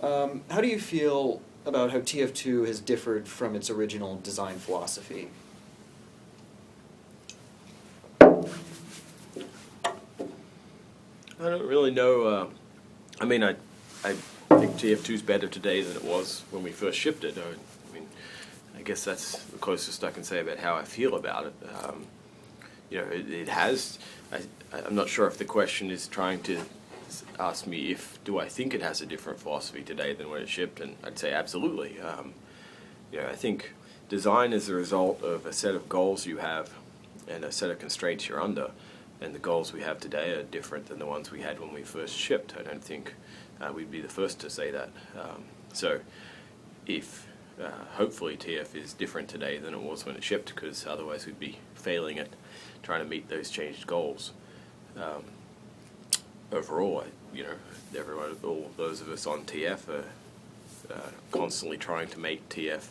How do you feel about how TF2 has differed from its original design philosophy? I don't really know. I think TF2 is better today than it was when we first shipped it. I guess that's the closest I can say about how I feel about it. It has. I'm not sure if the question is trying to ask me do I think it has a different philosophy today than when it shipped, and I'd say absolutely. I think design is the result of a set of goals you have and a set of constraints you're under. And the goals we have today are different than the ones we had when we first shipped. I don't think we'd be the first to say that. So if hopefully TF is different today than it was when it shipped, because otherwise we'd be failing at trying to meet those changed goals. Overall, everyone, all those of us on TF are constantly trying to make TF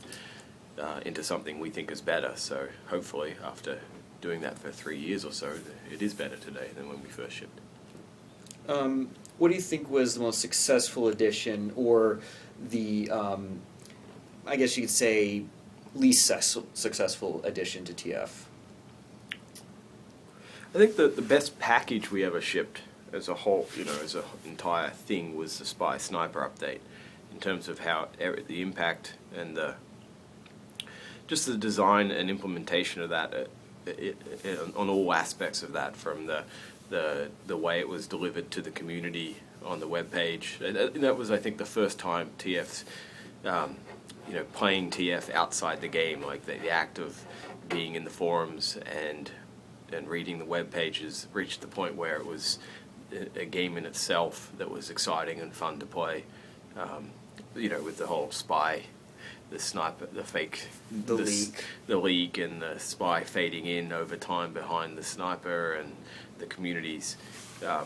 into something we think is better. So hopefully after doing that for 3 years or so, it is better today than when we first shipped. What do you think was the most successful edition, or the, I guess you could say, least successful addition to TF? I think that the best package we ever shipped as a whole, as an entire thing, was the Spy Sniper update, in terms of how the impact and just the design and implementation of that on all aspects of that, from the way it was delivered to the community on the web page. That was, I think, the first time TF's, playing TF outside the game, like the act of being in the forums and reading the web pages reached the point where it was a game in itself that was exciting and fun to play. With the whole spy, the sniper, the fake, the leak, and the spy fading in over time behind the sniper, and the communities. The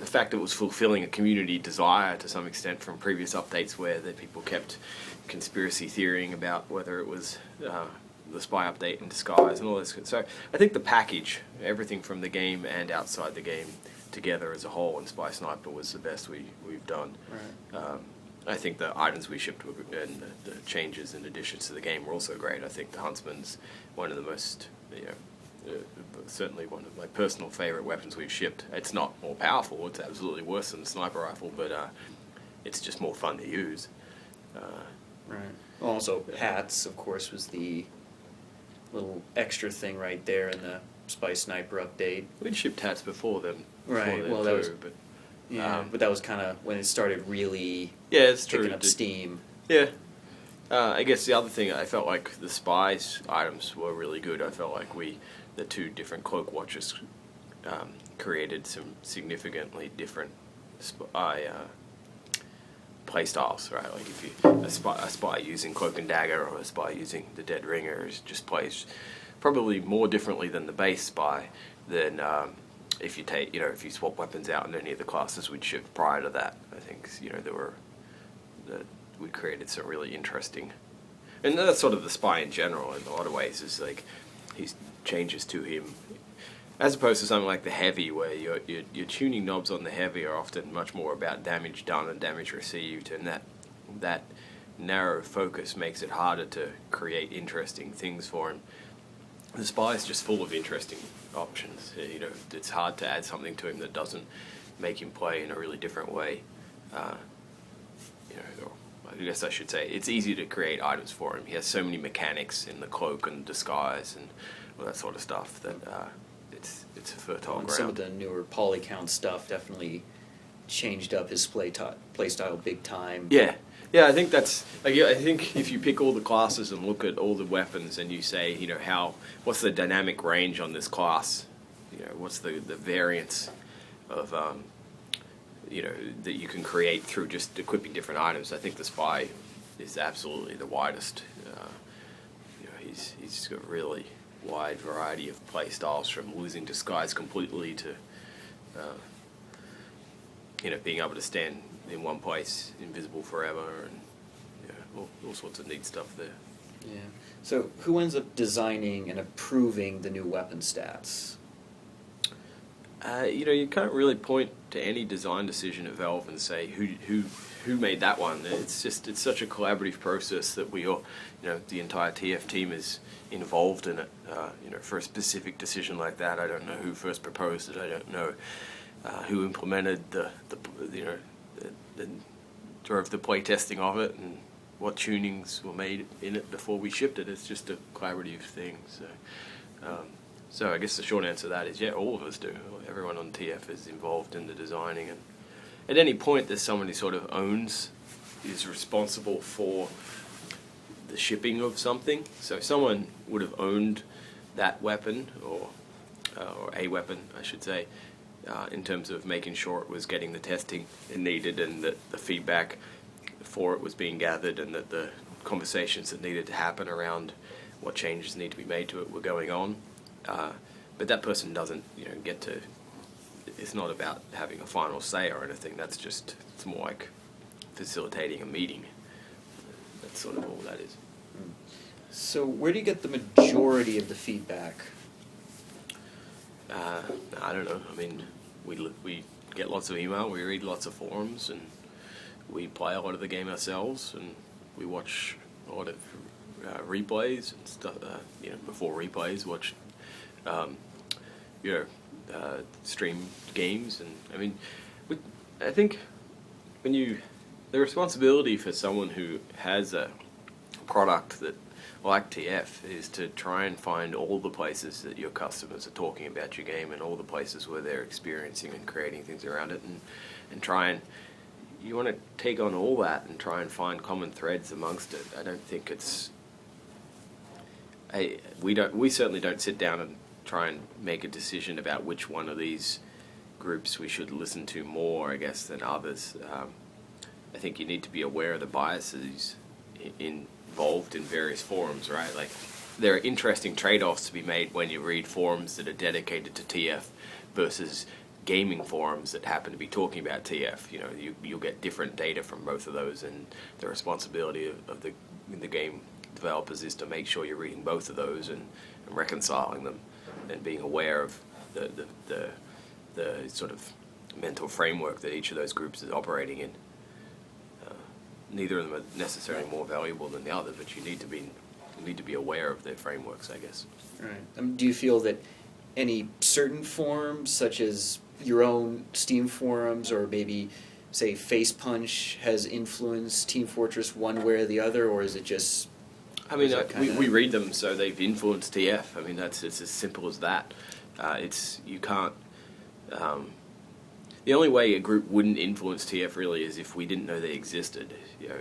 fact that it was fulfilling a community desire to some extent from previous updates, where the people kept conspiracy theorying about whether it was the spy update in disguise and all this. So I think the package, everything from the game and outside the game together as a whole, and Spy Sniper was the best we've done. Right. I think the items we shipped and the changes and additions to the game were also great. I think the Huntsman's one of the most, certainly one of my personal favorite weapons we've shipped. It's not more powerful, it's absolutely worse than the sniper rifle, but it's just more fun to use. Right. Also, hats, of course, was the little extra thing right there in the Spy Sniper update. We'd shipped hats before them. Right. Well, that was. But, but that was kind of when it started really it's picking true. up steam. Yeah. I guess the other thing, I felt like the Spy's items were really good. I felt like the two different cloak watches, created some significantly different spy play styles, right? Like if a spy using Cloak and Dagger, or a spy using the Dead Ringer, just plays probably more differently than the base spy than if you swap weapons out in any of the classes we'd shipped prior to that. I think we created some really interesting, and that's sort of the spy in general in a lot of ways, is like his changes to him, as opposed to something like the heavy, where your tuning knobs on the heavy are often much more about damage done and damage received, and that narrow focus makes it harder to create interesting things for him. The spy is just full of interesting options. It's hard to add something to him that doesn't make him play in a really different way. I guess I should say it's easy to create items for him. He has so many mechanics in the cloak and disguise and all that sort of stuff that it's a fertile ground. Some of the newer polycount stuff definitely changed up his play style big time. Yeah, I think that's. I think if you pick all the classes and look at all the weapons, and you say, what's the dynamic range on this class? What's the variance of that you can create through just equipping different items? I think the spy is absolutely the widest. He's got a really wide variety of play styles, from losing disguise completely to being able to stand in one place invisible forever, and all sorts of neat stuff there. Yeah. So who ends up designing and approving the new weapon stats? You can't really point to any design decision at Valve and say who made that one. It's such a collaborative process that we all, the entire TF team is involved in it. For a specific decision like that, I don't know who first proposed it. I don't know who implemented the drove the play testing of it and what tunings were made in it before we shipped it. It's just a collaborative thing. So I guess the short answer to that is, yeah, all of us do. Everyone on TF is involved in the designing, and at any point there's someone who sort of is responsible for the shipping of something. So someone would have owned that weapon, or a weapon, I should say, in terms of making sure it was getting the testing it needed, and that the feedback for it was being gathered, and that the conversations that needed to happen around what changes need to be made to it were going on. But that person doesn't, get to. It's not about having a final say or anything. It's more like facilitating a meeting. That's sort of all that is. So where do you get the majority of the feedback? I don't know. I mean, we get lots of email, we read lots of forums, and we play a lot of the game ourselves, and we watch a lot of replays and stuff. Before replays, watch stream games, and I mean, I think the responsibility for someone who has a product that like TF is to try and find all the places that your customers are talking about your game, and all the places where they're experiencing and creating things around it, and try and you want to take on all that and try and find common threads amongst it. I don't think it's we certainly don't sit down and try and make a decision about which one of these groups we should listen to more, I guess, than others. I think you need to be aware of the biases involved in various forums, right? Like, there are interesting trade-offs to be made when you read forums that are dedicated to TF versus gaming forums that happen to be talking about TF. You'll get different data from both of those, and the responsibility of the game developers is to make sure you're reading both of those and reconciling them, and being aware of the sort of mental framework that each of those groups is operating in. Neither of them are necessarily more valuable than the other, but you need to be aware of their frameworks, I guess. Right. Do you feel that any certain forums, such as your own Steam forums, or maybe, say, Face Punch, has influenced Team Fortress one way or the other, or is it just... I mean, we read them, so they've influenced TF. I mean, it's as simple as that. You can't... the only way a group wouldn't influence TF really is if we didn't know they existed.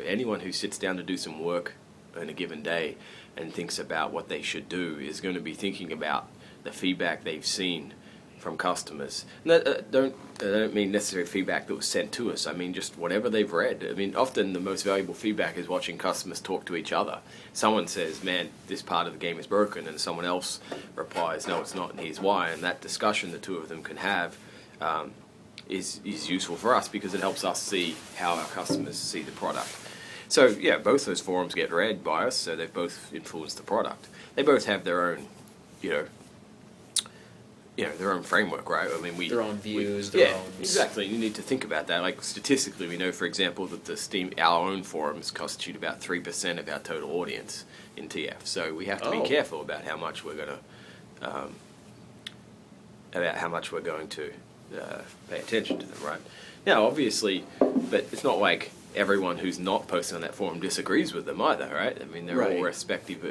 Anyone who sits down to do some work in a given day and thinks about what they should do is going to be thinking about the feedback they've seen from customers. And I don't mean necessary feedback that was sent to us. I mean just whatever they've read. I mean, often the most valuable feedback is watching customers talk to each other. Someone says, man, this part of the game is broken, and someone else replies, no, it's not, and here's why. And that discussion the two of them can have is useful for us, because it helps us see how our customers see the product. So, yeah, both those forums get read by us, so they've both influenced the product. They both have their own, their own framework, right? I mean, their own views, their own... exactly. You need to think about that. Like, statistically, we know, for example, that our own forums constitute about 3% of our total audience in TF. So we have to be careful about how much we're going to pay attention to them, right? Now, obviously, but it's not like everyone who's not posting on that forum disagrees with them either, right? I mean, they're all respective.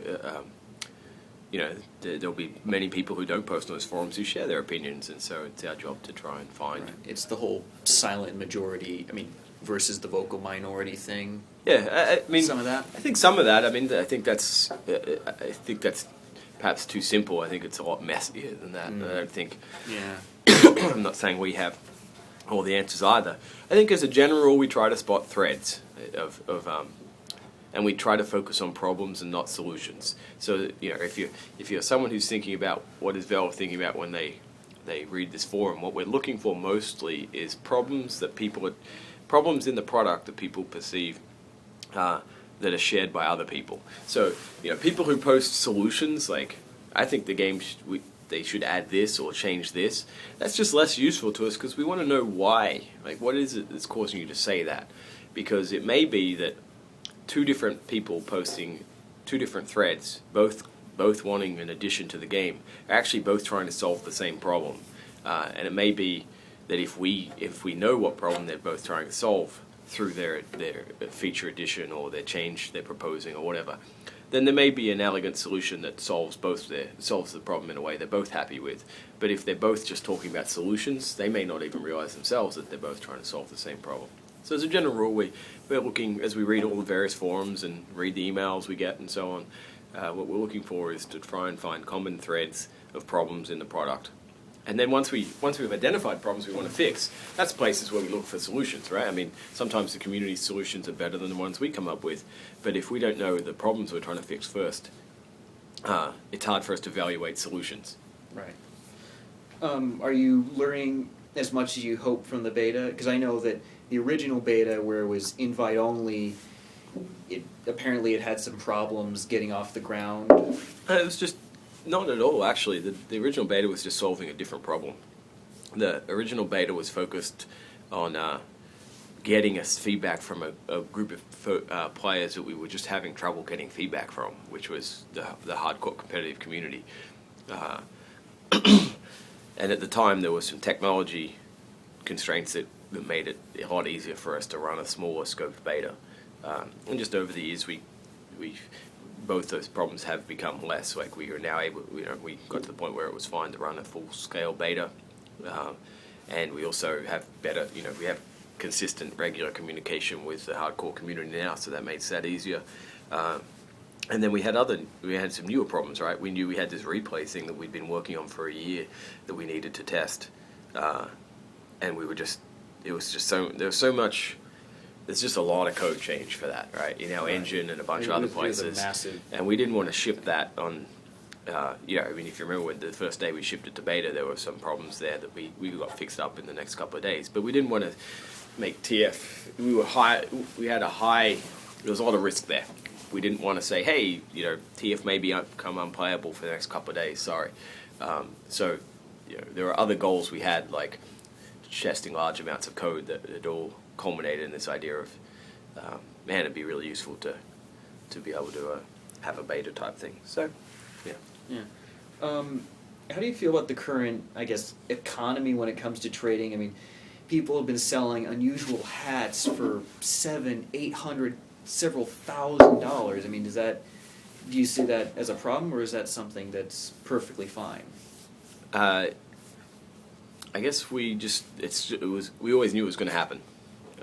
There'll be many people who don't post on those forums who share their opinions, and so it's our job to try and find. Right. It's the whole silent majority, versus the vocal minority thing. Yeah, I mean, some of that. I think some of that. I mean, I think that's perhaps too simple. I think it's a lot messier than that. I don't think. Yeah. I'm not saying we have all the answers either. I think as a general rule, we try to spot threads and we try to focus on problems and not solutions. So if you're someone who's thinking about what is Valve thinking about when they read this forum, what we're looking for mostly is problems in the product that people perceive that are shared by other people. So people who post solutions, like, I think the game they should add this or change this. That's just less useful to us because we want to know why. Like, what is it that's causing you to say that? Because it may be that two different people posting two different threads, both wanting an addition to the game, are actually both trying to solve the same problem. And it may be that if we know what problem they're both trying to solve through their feature addition or their change they're proposing or whatever, then there may be an elegant solution that solves the problem in a way they're both happy with. But if they're both just talking about solutions, they may not even realize themselves that they're both trying to solve the same problem. So as a general rule, we're looking, as we read all the various forums and read the emails we get and so on, what we're looking for is to try and find common threads of problems in the product. And then once we've identified problems we want to fix, that's places where we look for solutions, right? I mean, sometimes the community solutions are better than the ones we come up with, but if we don't know the problems we're trying to fix first, it's hard for us to evaluate solutions. Right. Are you learning as much as you hope from the beta? Because I know that the original beta, where it was invite only, apparently it had some problems getting off the ground. It was just not at all, actually. The original beta was just solving a different problem. The original beta was focused on getting us feedback from a group of players that we were just having trouble getting feedback from, which was the hardcore competitive community. And at the time, there was some technology constraints that made it a lot easier for us to run a smaller scoped beta. And just over the years, we both those problems have become less. Like, we are now able, we got to the point where it was fine to run a full-scale beta, and we also have better, we have consistent, regular communication with the hardcore community now, so that makes that easier. And then we had some newer problems, right? We knew we had this replay thing that we'd been working on for a year that we needed to test, and there's just a lot of code change for that, right? In our engine and a bunch of other places. Massive. And we didn't want to ship that on, if you remember when the first day we shipped it to beta, there were some problems there that we got fixed up in the next couple of days. But we didn't want to make TF, there was a lot of risk there. We didn't want to say, hey, TF may become unplayable for the next couple of days, sorry. So there were other goals we had, like testing large amounts of code that all culminated in this idea of, it'd be really useful to be able to have a beta type thing. So, yeah. Yeah. How do you feel about the current, I guess, economy when it comes to trading? I mean, people have been selling unusual hats for $700, $800, several $1,000s. I mean, do you see that as a problem, or is that something that's perfectly fine? I guess we always knew it was going to happen.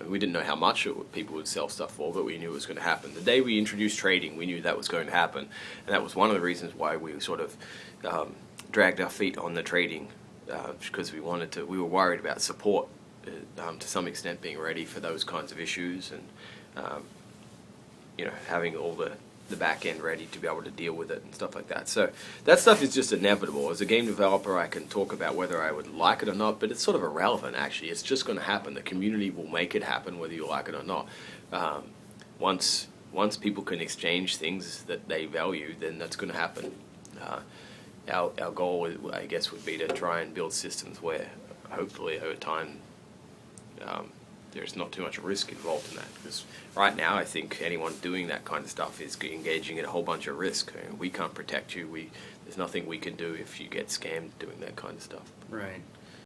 We didn't know how much people would sell stuff for, but we knew it was going to happen. The day we introduced trading, we knew that was going to happen, and that was one of the reasons why we sort of dragged our feet on the trading, because we were worried about support to some extent being ready for those kinds of issues, and having all the back end ready to be able to deal with it and stuff like that. So that stuff is just inevitable. As a game developer, I can talk about whether I would like it or not, but it's sort of irrelevant, actually. It's just going to happen. The community will make it happen whether you like it or not. Once people can exchange things that they value, then that's going to happen. Our goal, I guess, would be to try and build systems where, hopefully, over time, there's not too much risk involved in that, because right now I think anyone doing that kind of stuff is engaging in a whole bunch of risk. We can't protect you. There's nothing we can do if you get scammed doing that kind of stuff. Right.